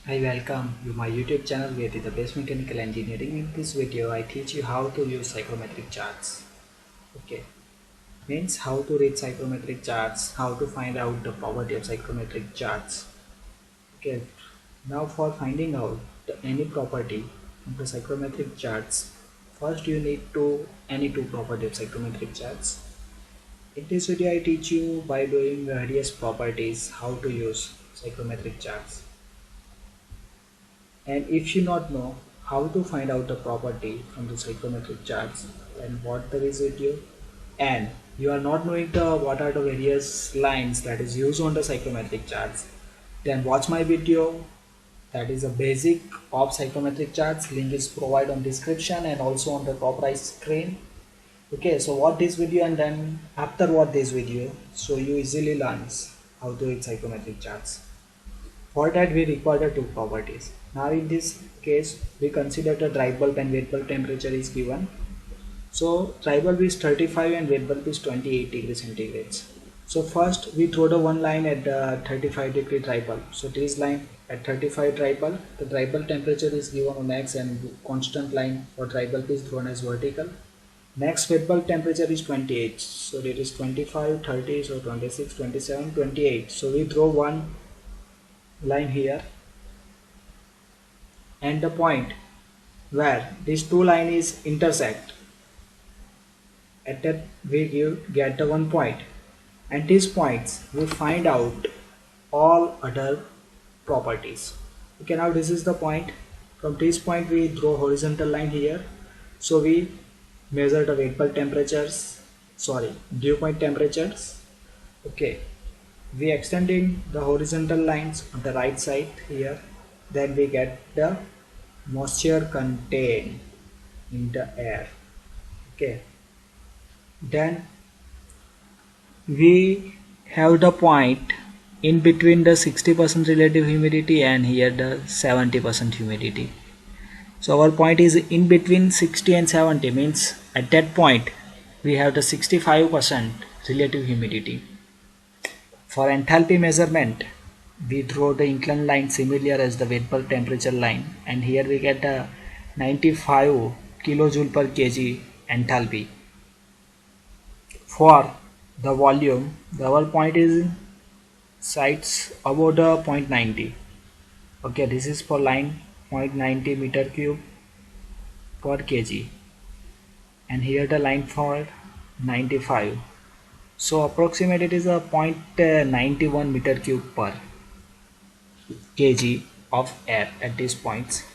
I welcome you my YouTube channel where the best mechanical engineering. In this video I teach you how to use psychrometric charts. Okay, means how to read psychrometric charts, how to find out the property of psychrometric charts. Okay, now for finding out any property of the psychrometric charts, first you need to any two property of psychrometric charts. In this video I teach you by doing various properties how to use psychrometric charts. And if you not know how to find out the property from the psychrometric charts, then what there is with you, and you are not knowing the what are the various lines that is used on the psychrometric charts, then watch my video. That is a basic of psychrometric charts. Link is provided on description and also on the top right screen. Okay, so watch this video and then after watch this video, so you easily learns how to read psychrometric charts. For that we require the two properties. Now in this case we consider the dry bulb and wet bulb temperature is given. So dry bulb is 35 and wet bulb is 28 degrees centigrade. So first we throw the one line at the 35-degree dry bulb. So this line at 35 dry bulb, the dry bulb temperature is given on X and constant line for dry bulb is drawn as vertical. Next wet bulb temperature is 28. So it is 25, 30, so 26, 27, 28. So we draw one line here and the point where these two lines intersect, at that we get the one point, and these points we find out all other properties. Okay, now this is the point. From this point we draw horizontal line here, so we measure the wet bulb temperatures, dew point temperatures. Okay, we extending the horizontal lines on the right side here, then we get the moisture contained in the air. Okay, then we have the point in between the 60% relative humidity and here the 70% humidity. So our point is in between 60 and 70, means at that point we have the 65% relative humidity. For enthalpy measurement, we draw the inclined line similar as the wet bulb temperature line, and here we get a 95 kilojoule per kg enthalpy. For the volume, our point is sites about the 0.90. Okay, this is for line 0.90 meter cube per kg, and here the line for 95. So approximate it is a 0.91 meter cube per kg of air at these points.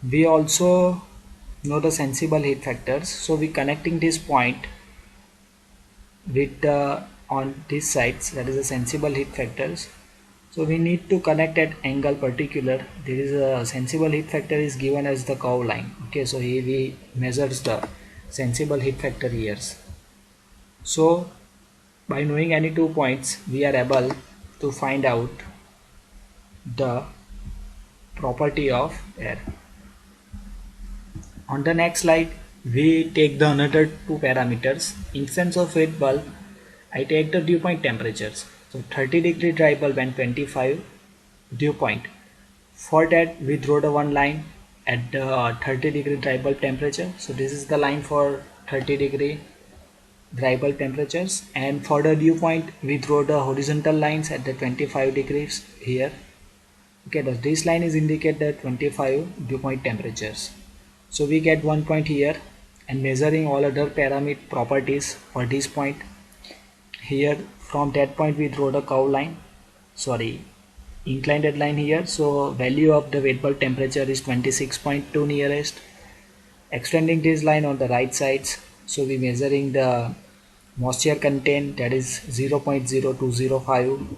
We also know the sensible heat factors, so we connecting this point with on these sides, that is the sensible heat factors. So we need to connect at angle particular. There is a sensible heat factor is given as the curve line. Okay, so here we measures the sensible heat factor here. So by knowing any 2 points, we are able to find out the property of air. On the next slide, we take the another two parameters. Instance of wet bulb, I take the dew point temperatures. So 30-degree dry bulb and 25 dew point. For that, we draw the one line at the 30-degree dry bulb temperature. So this is the line for 30-degree dry bulb temperatures, and for the dew point we draw the horizontal lines at the 25 degrees here. Okay, this line is indicate the 25 dew point temperatures. So we get 1 point here, and measuring all other parameter properties for this point here. From that point we draw the curve line, inclined line here. So value of the wet bulb temperature is 26.2 nearest. Extending this line on the right sides, so we measuring the moisture content, that is 0.0205.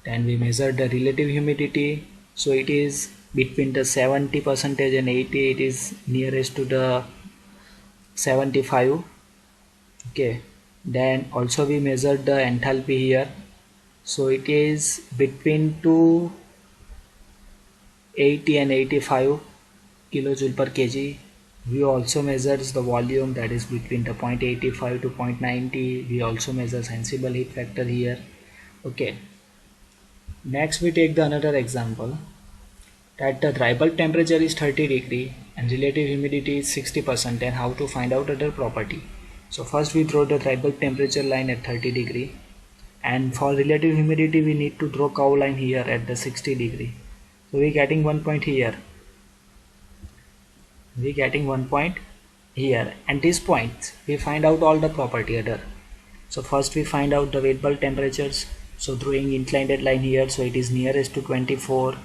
Then we measure the relative humidity, so it is between the 70% and 80, it is nearest to the 75. Okay, then also we measured the enthalpy here, so it is between 280 and 85 kilojoule per kg. We also measures the volume, that is between the 0.85 to 0.90. We also measure sensible heat factor here. Okay, next we take the another example. that the dry bulb temperature is 30 degree and relative humidity is 60%, and how to find out other property. So first we draw the dry bulb temperature line at 30 degree, and for relative humidity we need to draw curve line here at the 60 degree. So we're getting one point here, and this point we find out all the property other. So first we find out the wet bulb temperatures. So drawing inclined line here, so it is nearest to 24.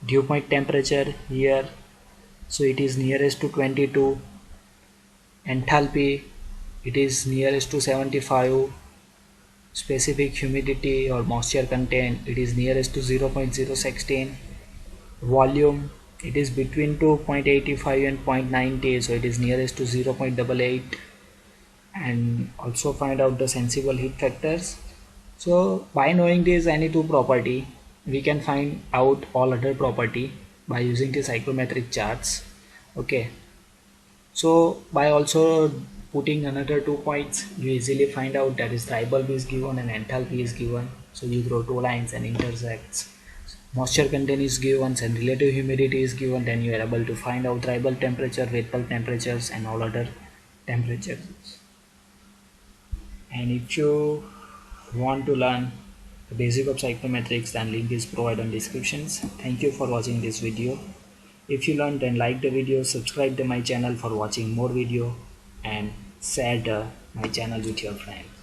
Dew point temperature here, so it is nearest to 22. Enthalpy, it is nearest to 75. Specific humidity or moisture content, it is nearest to 0.016. Volume, it is between 2.85 and 0.90, so it is nearest to 0.88. And also find out the sensible heat factors. So by knowing these any two property, we can find out all other property by using the psychrometric charts. Okay, so by also putting another 2 points, you easily find out that is dry bulb is given and enthalpy is given. So you draw two lines and intersects. Moisture content is given and relative humidity is given, then you are able to find out dry bulb temperature, wet bulb temperatures and all other temperatures. And if you want to learn the basic of psychrometrics, then link is provided in descriptions. Thank you for watching this video. If you learned, then like the video, subscribe to my channel for watching more video, and share my channel with your friends.